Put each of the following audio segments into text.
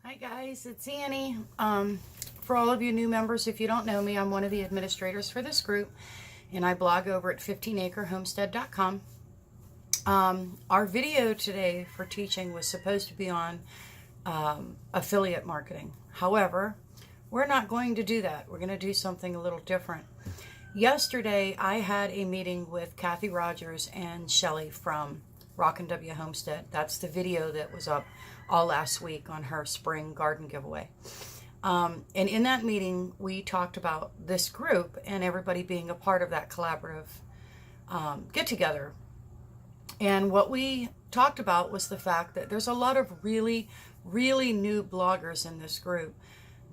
Hi guys, it's Annie. For all of you new members, if you don't know me, I'm one of the administrators for this group, and I blog over at 15acrehomestead.com. Our video today for teaching was supposed to be on affiliate marketing. However, we're not going to do that. We're going to do something a little different. Yesterday, I had a meeting with Kathy Rogers and Shelly from Rockin' W Homestead. That's the video that was up all last week on her spring garden giveaway. And in that meeting, we talked about this group and everybody being a part of that collaborative get together. And what we talked about was the fact that there's a lot of really, really new bloggers in this group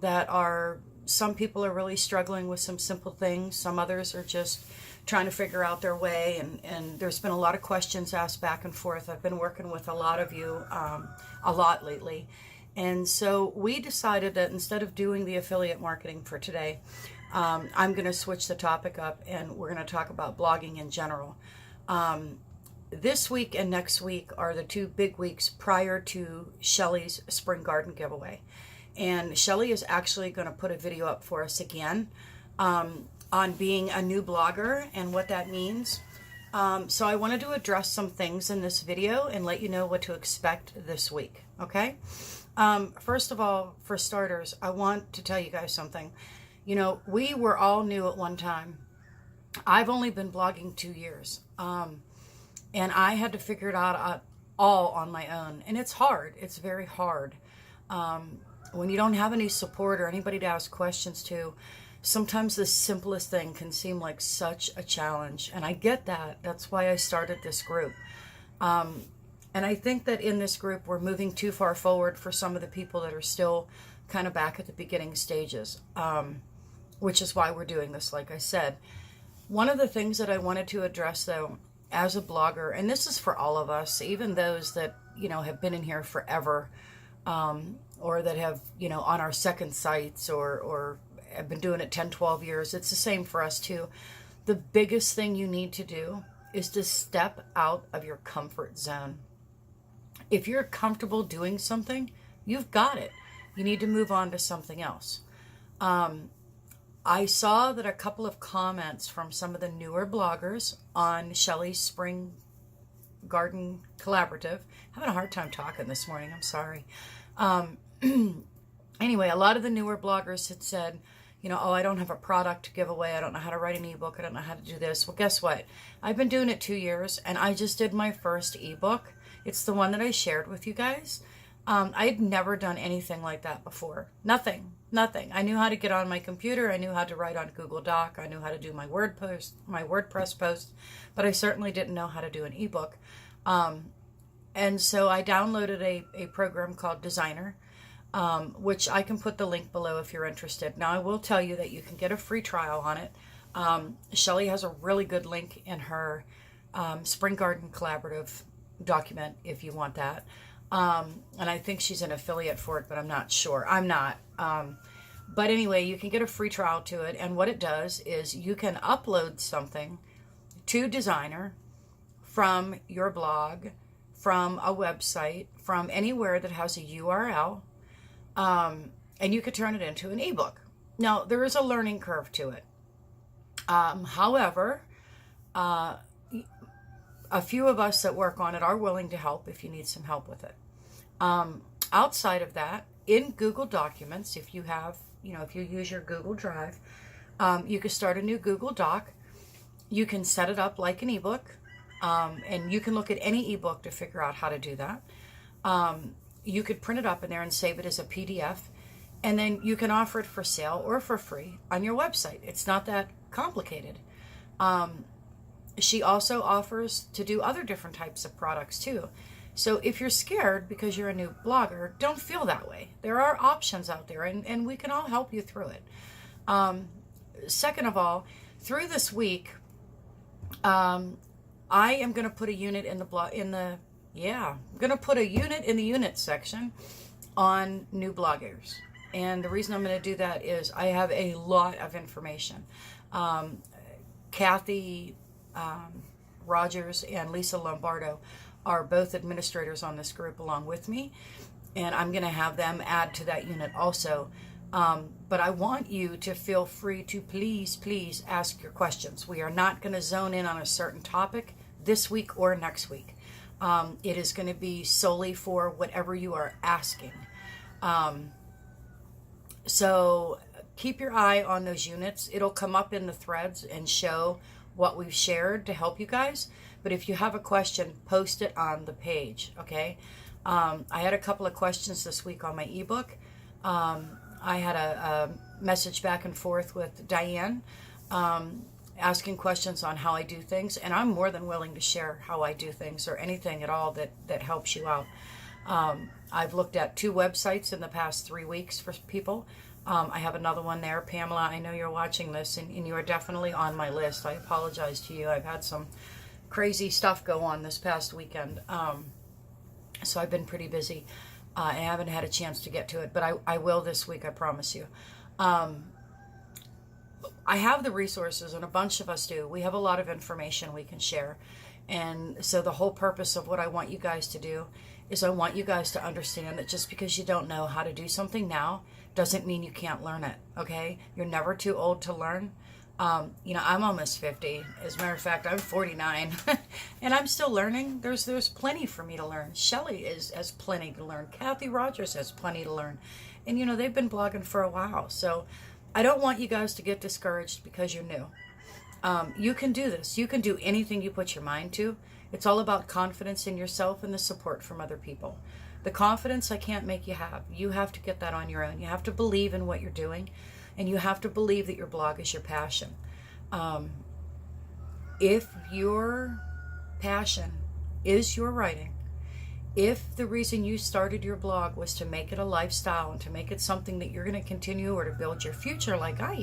that are, some people are really struggling with some simple things. Some others are just trying to figure out their way. And there's been a lot of questions asked back and forth. I've been working with a lot of you a lot lately. And so we decided that instead of doing the affiliate marketing for today, I'm going to switch the topic up and we're going to talk about blogging in general. This week and next week are the two big weeks prior to Shelly's spring garden giveaway. And Shelly is actually going to put a video up for us again on being a new blogger and what that means. So I wanted to address some things in this video and let you know what to expect this week, okay? First of all, for starters, I want to tell you guys something. You know, we were all new at one time. I've only been blogging 2 years. And I had to figure it out all on my own. And it's hard. It's very hard. When you don't have any support or anybody to ask questions to, sometimes the simplest thing can seem like such a challenge. And I get that. That's why I started this group. And I think that in this group, we're moving too far forward for some of the people that are still kind of back at the beginning stages, which is why we're doing this, like I said. One of the things that I wanted to address, though, as a blogger, and this is for all of us, even those that, you know, have been in here forever, or that have, you know, on our second sites or have been doing it 10, 12 years. It's the same for us too. The biggest thing you need to do is to step out of your comfort zone. If you're comfortable doing something, you've got it. You need to move on to something else. I saw that a couple of comments from some of the newer bloggers on Shelly's Spring Garden Collaborative. Having a hard time talking this morning. I'm sorry. Anyway, a lot of the newer bloggers had said, you know, oh, I don't have a product to give away. I don't know how to write an ebook. I don't know how to do this. Well, guess what? I've been doing it 2 years, and I just did my first ebook. It's the one that I shared with you guys. I had never done anything like that before. Nothing. I knew how to get on my computer. I knew how to write on Google Doc. I knew how to do my WordPress post, but I certainly didn't know how to do an ebook. And so I downloaded a program called Designer, which I can put the link below if you're interested. Now, I will tell you that you can get a free trial on it. Shelly has a really good link in her Spring Garden Collaborative document if you want that. And I think she's an affiliate for it, but I'm not sure. I'm not. But anyway, you can get a free trial to it. And what it does is you can upload something to Designer from your blog, from a website, from anywhere that has a URL, and you could turn it into an ebook. Now, there is a learning curve to it. However, a few of us that work on it are willing to help if you need some help with it. Outside of that, in Google Documents, if you have, you know, if you use your Google Drive, you can start a new Google Doc. You can set it up like an ebook, and you can look at any ebook to figure out how to do that. You could print it up in there and save it as a PDF, and then you can offer it for sale or for free on your website. It's not that complicated. She also offers to do other different types of products too. So if you're scared because you're a new blogger, don't feel that way. There are options out there, and we can all help you through it. Second of all, through this week, I am going to put a unit in the I'm going to put a unit in the unit section on new bloggers. And the reason I'm going to do that is I have a lot of information. Kathy Rogers and Lisa Lombardo are both administrators on this group along with me. and I'm going to have them add to that unit also. But I want you to feel free to please ask your questions. We are not going to zone in on a certain topic this week or next week. It is going to be solely for whatever you are asking. So keep your eye on those units. It'll come up in the threads and show what we've shared to help you guys. But if you have a question, post it on the page, okay? I had a couple of questions this week on my ebook. I had a message back and forth with Diane, asking questions on how I do things, and I'm more than willing to share how I do things or anything at all that helps you out. I've looked at 2 websites in the past 3 weeks for people. I have another one there. Pamela, I know you're watching this, and you are definitely on my list. I apologize to you. I've had some crazy stuff go on this past weekend, so I've been pretty busy. I haven't had a chance to get to it, but I will this week, I promise you. I have the resources, and a bunch of us do. We have a lot of information we can share. And so the whole purpose of what I want you guys to do is I want you guys to understand that just because you don't know how to do something now doesn't mean you can't learn it, okay? You're never too old to learn. I'm almost 50. As a matter of fact, I'm 49, and I'm still learning. There's plenty for me to learn. Shelly has plenty to learn. Kathy Rogers has plenty to learn. And, they've been blogging for a while. So I don't want you guys to get discouraged because you're new. You can do this. You can do anything you put your mind to. It's all about confidence in yourself and the support from other people. The confidence I can't make you have. You have to get that on your own. You have to believe in what you're doing. And you have to believe that your blog is your passion. If your passion is your writing, if the reason you started your blog was to make it a lifestyle and to make it something that you're going to continue or to build your future like I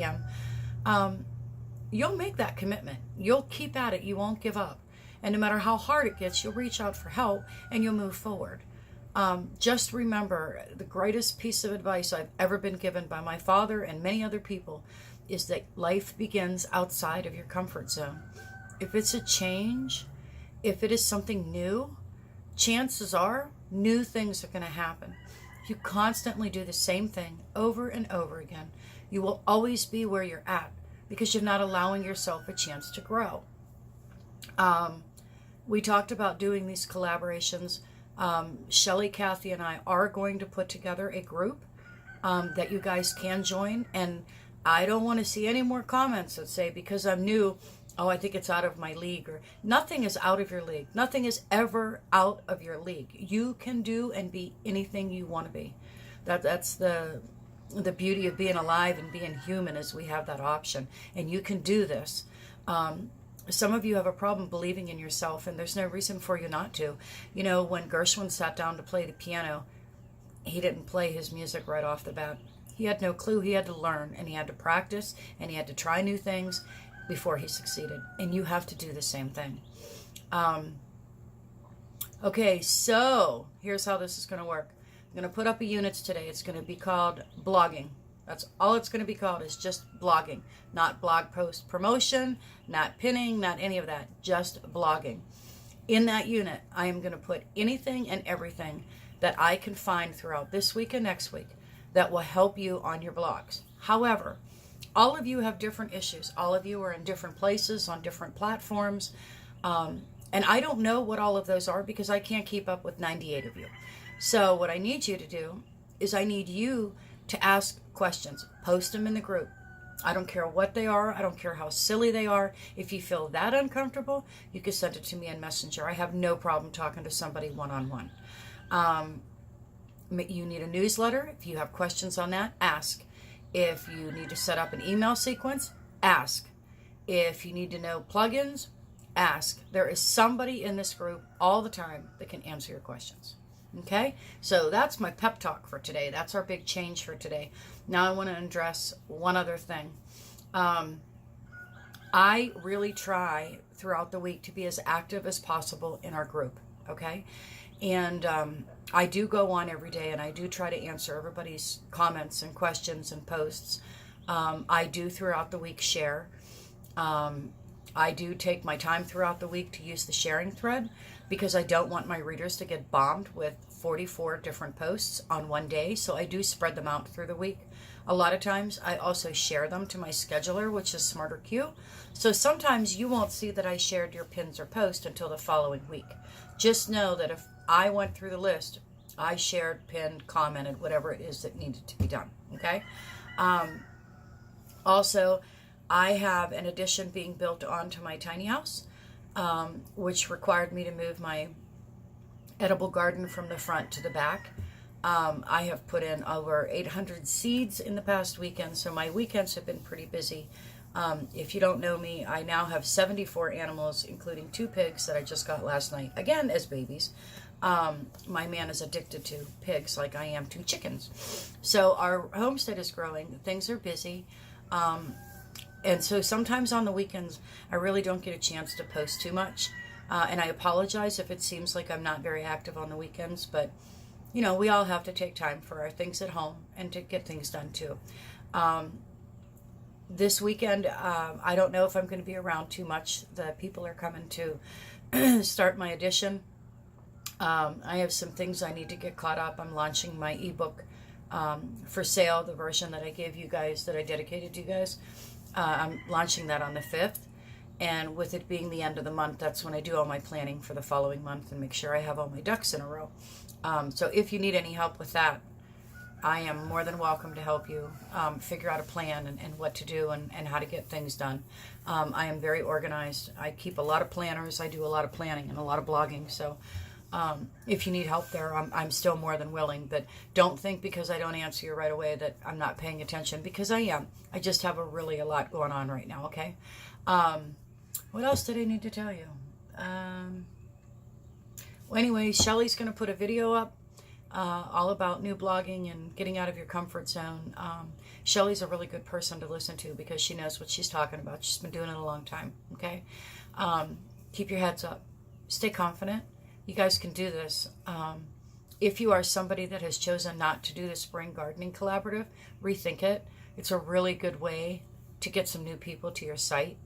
am, you'll make that commitment. You'll keep at it. You won't give up. And no matter how hard it gets, you'll reach out for help and you'll move forward. Just remember, the greatest piece of advice I've ever been given by my father and many other people is that life begins outside of your comfort zone. If it's a change, if it is something new, chances are new things are going to happen. If you constantly do the same thing over and over again, you will always be where you're at because you're not allowing yourself a chance to grow. We talked about doing these collaborations. Shelly, Kathy, and I are going to put together a group that you guys can join. And I don't want to see any more comments that say, because I'm new, oh, I think it's out of my league. Or nothing is out of your league. Nothing is ever out of your league. You can do and be anything you want to be. That's the beauty of being alive and being human, is we have that option. And you can do this. Some of you have a problem believing in yourself, and there's no reason for you not to. When Gershwin sat down to play the piano, he didn't play his music right off the bat. He had no clue. He had to learn, and he had to practice, and he had to try new things before he succeeded. And you have to do the same thing. Okay, so here's how this is going to work. I'm going to put up a units today. It's going to be called blogging. That's all it's going to be called, is just blogging. Not blog post promotion, not pinning, not any of that. Just blogging. In that unit, I am going to put anything and everything that I can find throughout this week and next week that will help you on your blogs. However, all of you have different issues. All of you are in different places, on different platforms. And I don't know what all of those are because I can't keep up with 98 of you. So what I need you to do is I need you to ask questions. Post them in the group. I don't care what they are. I don't care how silly they are. If you feel that uncomfortable, you can send it to me in Messenger. I have no problem talking to somebody one-on-one. You need a newsletter. If you have questions on that, ask. If you need to set up an email sequence, ask. If you need to know plugins, ask. There is somebody in this group all the time that can answer your questions. Okay, so that's my pep talk for today. That's our big change for today. Now I want to address one other thing. I really try throughout the week to be as active as possible in our group. Okay, and I do go on every day, and I do try to answer everybody's comments and questions and posts. I do throughout the week share. I do take my time throughout the week to use the sharing thread, because I don't want my readers to get bombed with 44 different posts on one day, so I do spread them out through the week. A lot of times I also share them to my scheduler, which is SmarterQ. So sometimes you won't see that I shared your pins or post until the following week. Just know that if I went through the list, I shared, pinned, commented, whatever it is that needed to be done. Okay. Also, I have an addition being built onto my tiny house, which required me to move my edible garden from the front to the back. I have put in over 800 seeds in the past weekend, so my weekends have been pretty busy. If you don't know me, I now have 74 animals, including 2 pigs that I just got last night, again as babies. My man is addicted to pigs like I am to chickens. So our homestead is growing. Things are busy. And so sometimes on the weekends, I really don't get a chance to post too much. And I apologize if it seems like I'm not very active on the weekends, but you know, we all have to take time for our things at home and to get things done too. This weekend, I don't know if I'm going to be around too much. The people are coming to start my edition. I have some things I need to get caught up. I'm launching my ebook for sale, the version that I gave you guys, that I dedicated to you guys. I'm launching that on the 5th. And with it being the end of the month, that's when I do all my planning for the following month and make sure I have all my ducks in a row. So if you need any help with that, I am more than welcome to help you figure out a plan and what to do and how to get things done. I am very organized. I keep a lot of planners. I do a lot of planning and a lot of blogging. So if you need help there, I'm still more than willing. But don't think because I don't answer you right away that I'm not paying attention, because I am. I just have a lot going on right now, okay? What else did I need to tell you? Well, anyway, Shelly's going to put a video up all about new blogging and getting out of your comfort zone. Shelly's a really good person to listen to because she knows what she's talking about. She's been doing it a long time, okay? Keep your heads up. Stay confident. You guys can do this. If you are somebody that has chosen not to do the Spring Gardening Collaborative, rethink it. It's a really good way to get some new people to your site.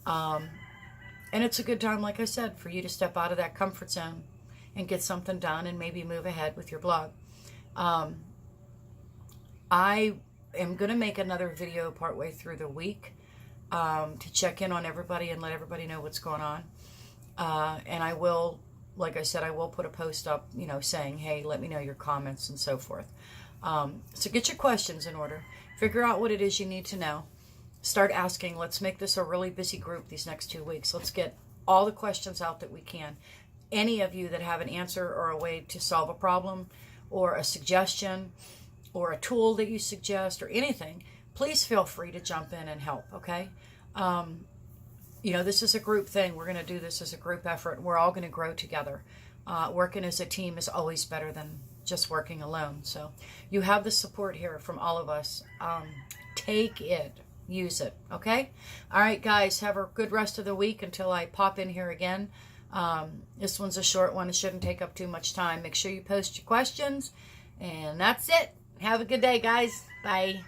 And it's a good time, like I said, for you to step out of that comfort zone and get something done and maybe move ahead with your blog. I am going to make another video partway through the week to check in on everybody and let everybody know what's going on. And I will, like I said, I will put a post up, you know, saying, hey, let me know your comments and so forth. So get your questions in order. Figure out what it is you need to know. Start asking. Let's make this a really busy group these next 2 weeks. Let's get all the questions out that we can. Any of you that have an answer or a way to solve a problem or a suggestion or a tool that you suggest or anything, please feel free to jump in and help, okay? You know, this is a group thing. We're going to do this as a group effort. We're all going to grow together. Working as a team is always better than just working alone. So you have the support here from all of us. Take it. Use it. Okay? All right, guys. Have a good rest of the week until I pop in here again. This one's a short one. It shouldn't take up too much time. Make sure you post your questions. And that's it. Have a good day, guys. Bye.